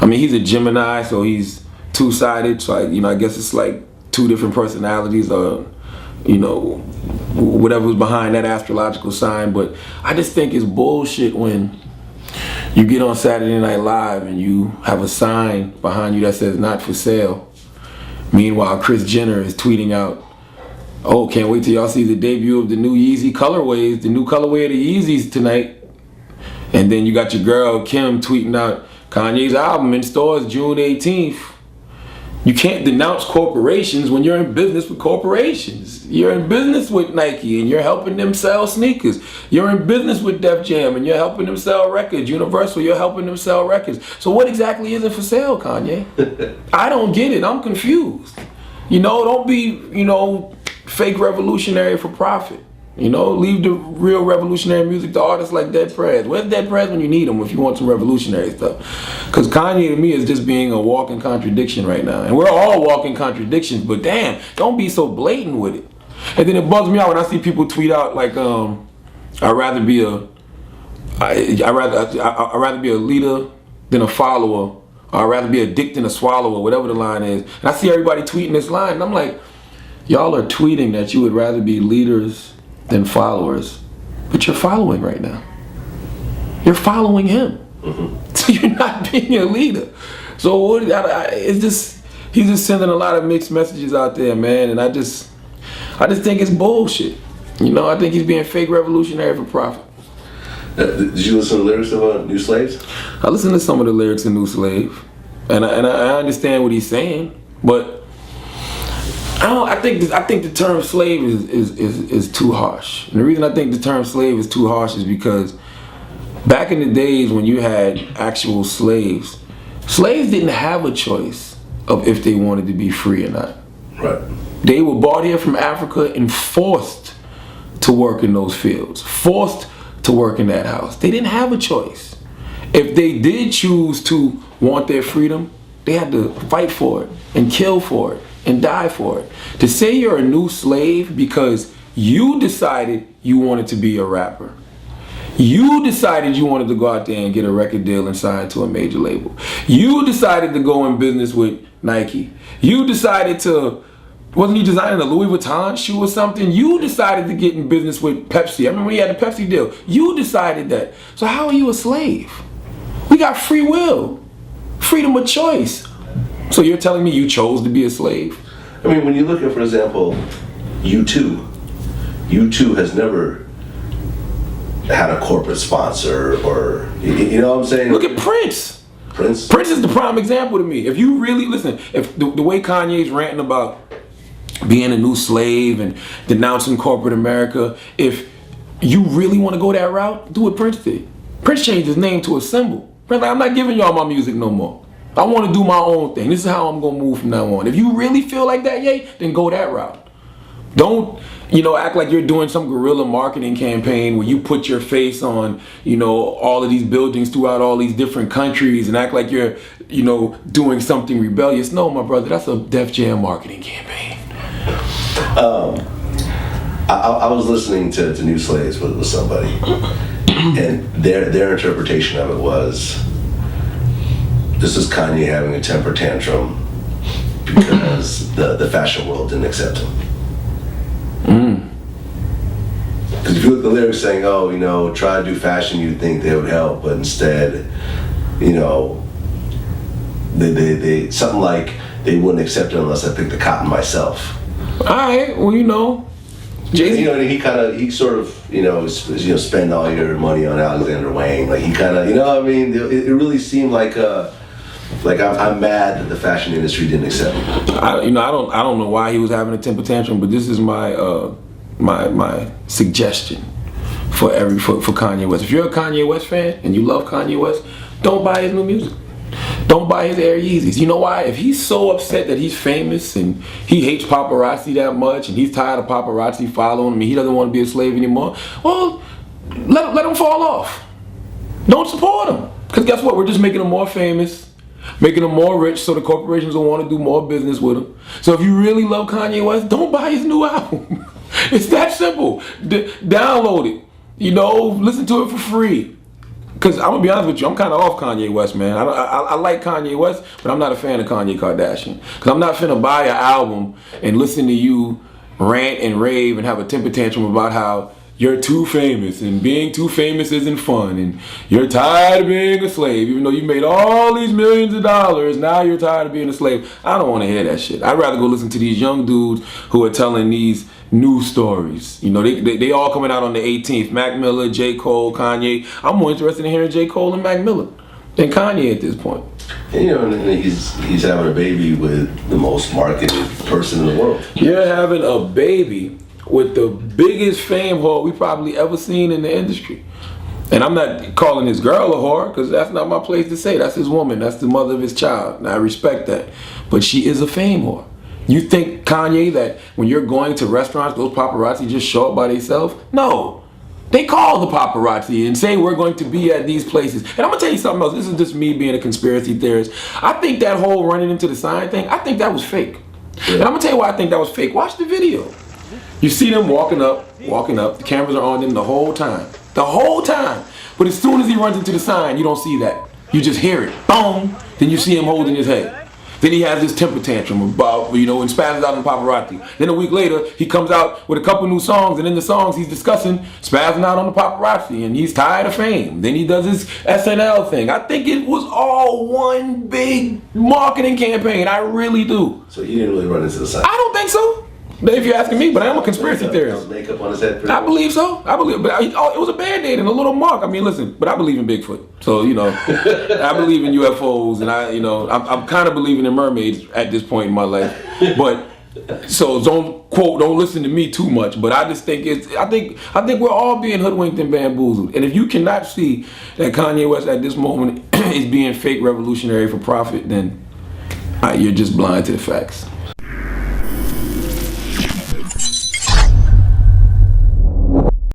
mean, he's a Gemini, so he's two-sided. So I guess it's like two different personalities, or whatever's behind that astrological sign. But I just think it's bullshit when you get on Saturday Night Live and you have a sign behind you that says "not for sale." Meanwhile, Kris Jenner is tweeting out, "Oh, can't wait till y'all see the debut of the new Yeezy colorways, the new colorway of the Yeezys tonight." And then you got your girl Kim tweeting out, "Kanye's album in stores June 18th. You can't denounce corporations when you're in business with corporations. You're in business with Nike and you're helping them sell sneakers. You're in business with Def Jam and you're helping them sell records. Universal, you're helping them sell records. So what exactly isn't for sale, Kanye?" I don't get it. I'm confused. Don't be, fake revolutionary for profit. Leave the real revolutionary music to artists like Dead Prez. Where's Dead Prez when you need them if you want some revolutionary stuff? Because Kanye to me is just being a walking contradiction right now. And we're all walking contradictions, but damn, don't be so blatant with it. And then it bugs me out when I see people tweet out like, I'd rather be a leader than a follower, or I'd rather be a dick than a swallower, whatever the line is. And I see everybody tweeting this line, and I'm like, y'all are tweeting that you would rather be leaders than followers, but you're following right now. You're following him. So you're not being a leader. So it's just, he's just sending a lot of mixed messages out there, man. And I just think it's bullshit. I think he's being fake revolutionary for profit. Did you listen to the lyrics of New Slaves? I listened to some of the lyrics of New Slave, and I understand what he's saying, but I think the term slave is too harsh. And the reason I think the term slave is too harsh is because back in the days when you had actual slaves didn't have a choice of if they wanted to be free or not. Right. They were brought here from Africa and forced to work in those fields, forced to work in that house. They didn't have a choice. If they did choose to want their freedom, they had to fight for it and kill for it and die for it. To say you're a new slave because you decided you wanted to be a rapper, you decided you wanted to go out there and get a record deal and sign to a major label, you decided to go in business with Nike, you decided to, wasn't he designing a Louis Vuitton shoe or something? You decided to get in business with Pepsi. I remember when he had the Pepsi deal. You decided that. So how are you a slave? We got free will, freedom of choice. So you're telling me you chose to be a slave? I mean, when you look at, for example, U2 has never had a corporate sponsor, or, you know what I'm saying? Look at Prince. Prince is the prime example to me. If you really listen, if the way Kanye's ranting about being a new slave and denouncing corporate America, if you really want to go that route, do what Prince did. Prince changed his name to a symbol. Prince like, I'm not giving y'all my music no more. I want to do my own thing. This is how I'm going to move from now on. If you really feel like that, then go that route. Don't, act like you're doing some guerrilla marketing campaign where you put your face on, all of these buildings throughout all these different countries and act like you're, doing something rebellious. No, my brother, that's a Def Jam marketing campaign. I was listening to New Slaves with somebody, and their interpretation of it was, this is Kanye having a temper tantrum because the fashion world didn't accept him. Because if you look at the lyrics saying, try to do fashion, you'd think they would help, but instead, they something like they wouldn't accept it unless I picked the cotton myself. All right, well, Jay-Z, he sort of, spend all your money on Alexander Wang. Like he kind of, it really seemed like I'm mad that the fashion industry didn't accept me. I don't know why he was having a temper tantrum, but this is my my suggestion for Kanye West. If you're a Kanye West fan and you love Kanye West, don't buy his new music. Don't buy his Air Yeezys. You know why? If he's so upset that he's famous and he hates paparazzi that much and he's tired of paparazzi following him and he doesn't want to be a slave anymore, well, let him fall off. Don't support him. Because guess what? We're just making him more famous, making him more rich so the corporations will want to do more business with him. So if you really love Kanye West, don't buy his new album. It's that simple. Download it. Listen to it for free. because I'm gonna be honest with you, I'm kind of off Kanye West, man. I like Kanye West, but I'm not a fan of Kanye Kardashian. Because I'm not finna buy an album and listen to you rant and rave and have a temper tantrum about how you're too famous and being too famous isn't fun and you're tired of being a slave. Even though you made all these millions of dollars, now you're tired of being a slave. I don't want to hear that shit. I'd rather go listen to these young dudes who are telling these new stories. You know, they all coming out on the 18th. Mac Miller, J. Cole, Kanye. I'm more interested in hearing J. Cole and Mac Miller than Kanye at this point. And, you know, and he's having a baby with the most marketed person in the world. You're having a baby with the biggest fame whore we probably ever seen in the industry. And I'm not calling this girl a whore, because that's not my place to say. That's his woman. That's the mother of his child. And I respect that. But she is a fame whore. You think, Kanye, that when you're going to restaurants, those paparazzi just show up by themselves? No. They call the paparazzi and say we're going to be at these places. And I'm going to tell you something else. This is just me being a conspiracy theorist. I think that whole running into the sign thing, I think that was fake. Yeah. And I'm going to tell you why I think that was fake. Watch the video. You see them walking up. The cameras are on them the whole time. The whole time. But as soon as he runs into the sign, you don't see that. You just hear it. Boom. Then you see him holding his head. Then he has this temper tantrum about, you know, and spazzes out on the paparazzi. Then a week later, he comes out with a couple new songs, and in the songs he's discussing spazzing out on the paparazzi, and he's tired of fame. Then he does his SNL thing. I think it was all one big marketing campaign. I really do. So he didn't really run into the sign? I don't think so. If you're asking me, but I am a conspiracy theorist. Makeup on his head. I believe so. I believe, but it was a Band-Aid and a little mark. I mean, listen, but I believe in Bigfoot. So, you know, I believe in UFOs, and I'm kind of believing in mermaids at this point in my life. But so don't listen to me too much. But I just think I think we're all being hoodwinked and bamboozled. And if you cannot see that Kanye West at this moment is being fake revolutionary for profit, then you're just blind to the facts.